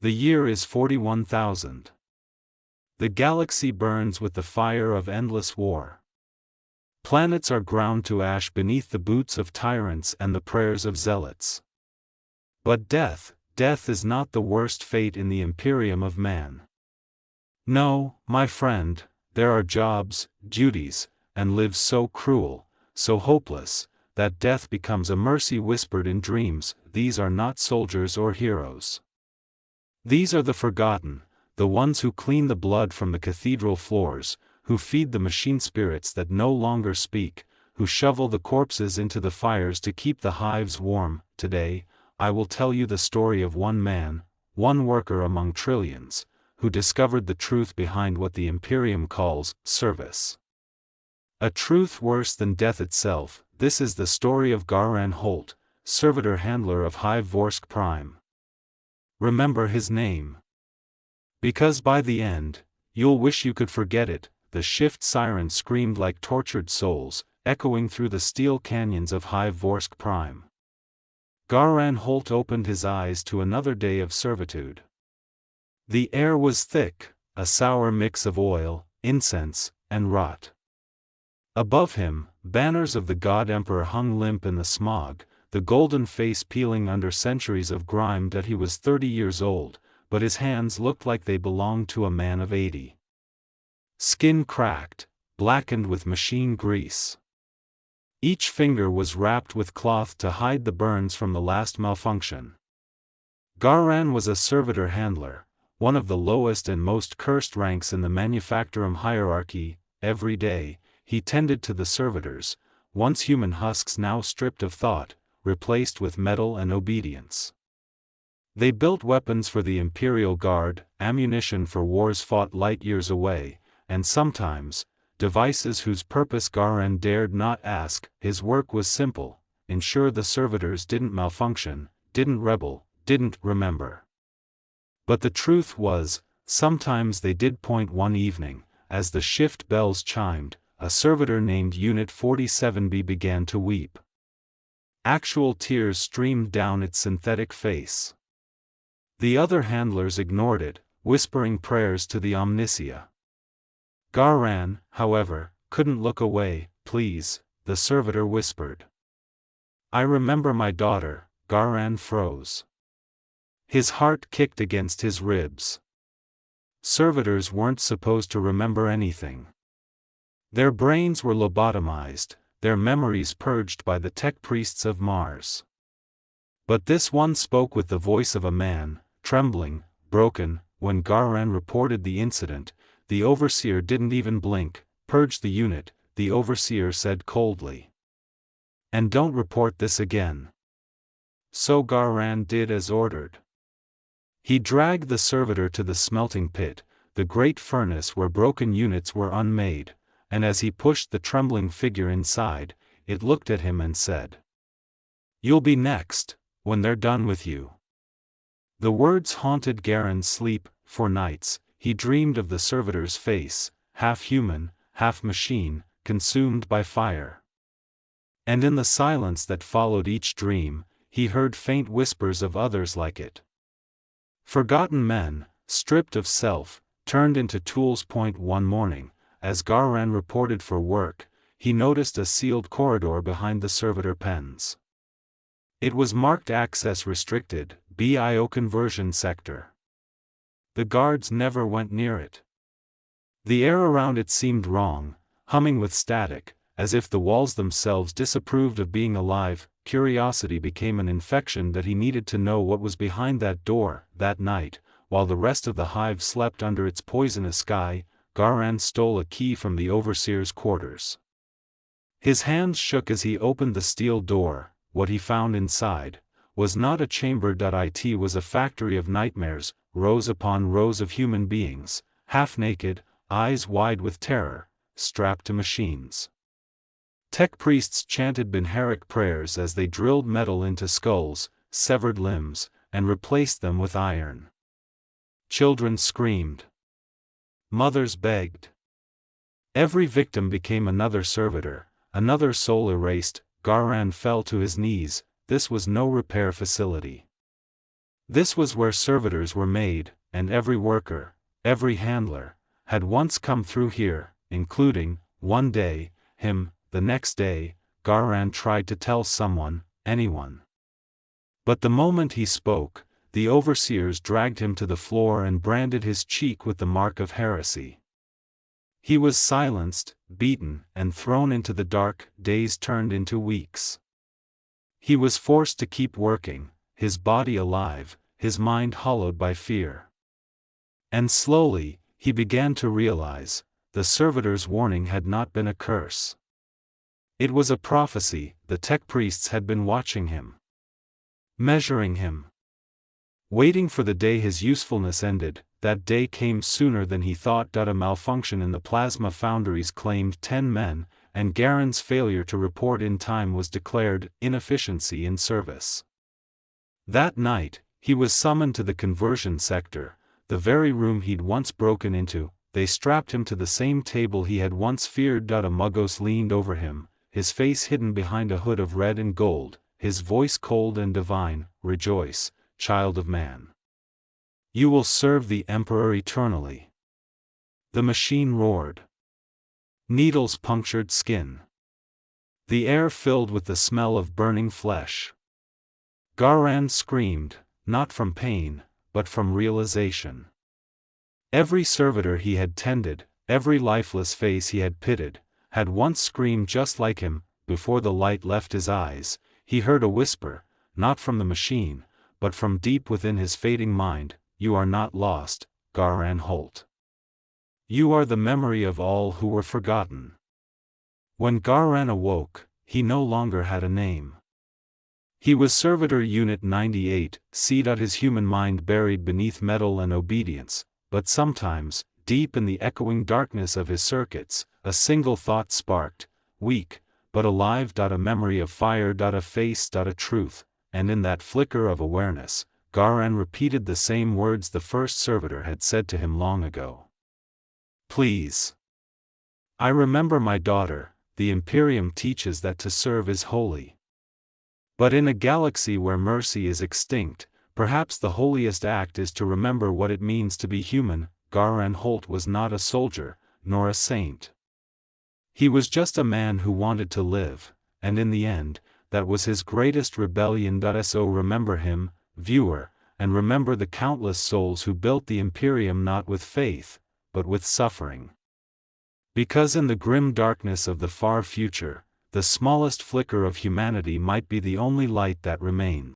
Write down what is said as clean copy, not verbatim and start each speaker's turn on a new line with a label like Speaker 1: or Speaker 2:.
Speaker 1: The year is 41,000. The galaxy burns with the fire of endless war. Planets are ground to ash beneath the boots of tyrants and the prayers of zealots. But death is not the worst fate in the Imperium of man. No, my friend, there are jobs, duties, and lives so cruel, so hopeless, that death becomes a mercy whispered in dreams. These are not soldiers or heroes. These are the forgotten, the ones who clean the blood from the cathedral floors, who feed the machine spirits that no longer speak, who shovel the corpses into the fires to keep the hives warm. Today, I will tell you the story of one man, one worker among trillions, who discovered the truth behind what the Imperium calls service. A truth worse than death itself. This is the story of Garran Holt, servitor handler of Hive Vorsk Prime. Remember his name. Because by the end, you'll wish you could forget it. The shift siren screamed like tortured souls, echoing through the steel canyons of Hive Vorsk Prime. Garran Holt opened his eyes to another day of servitude. The air was thick, a sour mix of oil, incense, and rot. Above him, banners of the God Emperor hung limp in the smog, the golden face peeling under centuries of grime. That he was 30 years old, but his hands looked like they belonged to a man of 80. Skin cracked, blackened with machine grease. Each finger was wrapped with cloth to hide the burns from the last malfunction. Garran was a servitor handler, one of the lowest and most cursed ranks in the manufactorum hierarchy. Every day, he tended to the servitors, once human husks now stripped of thought, replaced with metal and obedience. They built weapons for the Imperial Guard, ammunition for wars fought light years away, and sometimes, devices whose purpose Garran dared not ask. His work was simple: ensure the servitors didn't malfunction, didn't rebel, didn't remember. But the truth was, sometimes they did. One evening, as the shift bells chimed, a servitor named Unit 47B began to weep. Actual tears streamed down its synthetic face. The other handlers ignored it, whispering prayers to the Omnisia. Garran, however, couldn't look away. Please, the servitor whispered. I remember my daughter. Garran froze. His heart kicked against his ribs. Servitors weren't supposed to remember anything. Their brains were lobotomized, their memories purged by the tech priests of Mars. But this one spoke with the voice of a man, trembling, broken. When Garran reported the incident, the overseer didn't even blink. Purge the unit, the overseer said coldly. And don't report this again. So Garran did as ordered. He dragged the servitor to the smelting pit, the great furnace where broken units were unmade, and as he pushed the trembling figure inside, it looked at him and said, "You'll be next, when they're done with you." The words haunted Garran's sleep. For nights, he dreamed of the servitor's face, half human, half machine, consumed by fire. And in the silence that followed each dream, he heard faint whispers of others like it. Forgotten men, stripped of self, turned into tools. One morning, as Garran reported for work, he noticed a sealed corridor behind the servitor pens. It was marked Access Restricted, BIO Conversion Sector. The guards never went near it. The air around it seemed wrong, humming with static, as if the walls themselves disapproved of being alive. Curiosity became an infection that he needed to know what was behind that door. That night, while the rest of the hive slept under its poisonous sky, Garran stole a key from the overseer's quarters. His hands shook as he opened the steel door. What he found inside was not a chamber. It was a factory of nightmares, rows upon rows of human beings, half-naked, eyes wide with terror, strapped to machines. Tech priests chanted Benharic prayers as they drilled metal into skulls, severed limbs, and replaced them with iron. Children screamed. Mothers begged. Every victim became another servitor, another soul erased. Garran fell to his knees. This was no repair facility. This was where servitors were made, and every worker, every handler, had once come through here, including, one day, him. The next day, Garran tried to tell someone, anyone. But the moment he spoke, the overseers dragged him to the floor and branded his cheek with the mark of heresy. He was silenced, beaten, and thrown into the dark. Days turned into weeks. He was forced to keep working, his body alive, his mind hollowed by fear. And slowly, he began to realize, the servitors' warning had not been a curse. It was a prophecy. The tech priests had been watching him, measuring him, waiting for the day his usefulness ended. That day came sooner than he thought. A malfunction in the plasma foundries claimed 10 men, and Garran's failure to report in time was declared inefficiency in service. That night, he was summoned to the conversion sector, the very room he'd once broken into. They strapped him to the same table he had once feared. A Muggos leaned over him, his face hidden behind a hood of red and gold, his voice cold and divine. Rejoice, child of man. You will serve the Emperor eternally. The machine roared. Needles punctured skin. The air filled with the smell of burning flesh. Garran screamed, not from pain, but from realization. Every servitor he had tended, every lifeless face he had pitied, had once screamed just like him. Before the light left his eyes, he heard a whisper, not from the machine, but from deep within his fading mind. You are not lost, Garran Holt. You are the memory of all who were forgotten. When Garran awoke, he no longer had a name. He was Servitor Unit 98, his human mind buried beneath metal and obedience, but sometimes, deep in the echoing darkness of his circuits, a single thought sparked, weak, but alive. A memory of fire. A face. A truth, and in that flicker of awareness, Garran repeated the same words the first servitor had said to him long ago. Please. I remember my daughter. The Imperium teaches that to serve is holy. But in a galaxy where mercy is extinct, perhaps the holiest act is to remember what it means to be human. Garran Holt was not a soldier, nor a saint. He was just a man who wanted to live, and in the end, that was his greatest rebellion. So remember him, viewer, and remember the countless souls who built the Imperium not with faith, but with suffering. Because in the grim darkness of the far future, the smallest flicker of humanity might be the only light that remains.